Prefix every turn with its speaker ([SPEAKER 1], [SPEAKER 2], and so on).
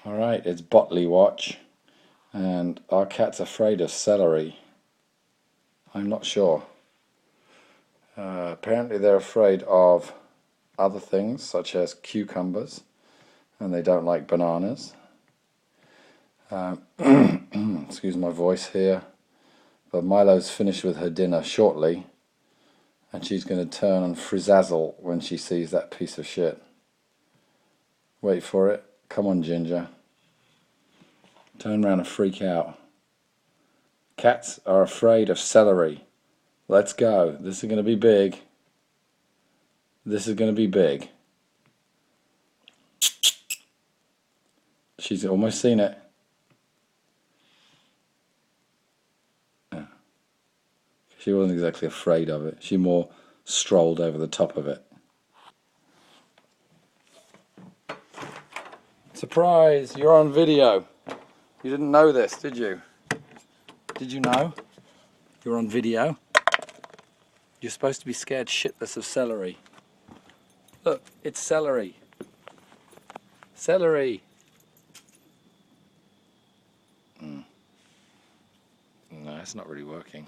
[SPEAKER 1] Alright, it's Botley Watch, and our cat's afraid of celery. I'm not sure. Apparently they're afraid of other things such as cucumbers, and they don't like bananas. Excuse my voice here, but Milo's finished with her dinner shortly, and she's going to turn and frizzazzle when she sees that piece of shit. Wait for it. Come on, Ginger. Turn around and freak out. Cats are afraid of celery. Let's go. This is going to be big. This is going to be big. She's almost seen it. She wasn't exactly afraid of it. She more strolled over the top of it. Surprise! You're on video. You didn't know this, did you? Did you know? You're on video. You're supposed to be scared shitless of celery. Look, it's celery. Celery. No, it's not really working.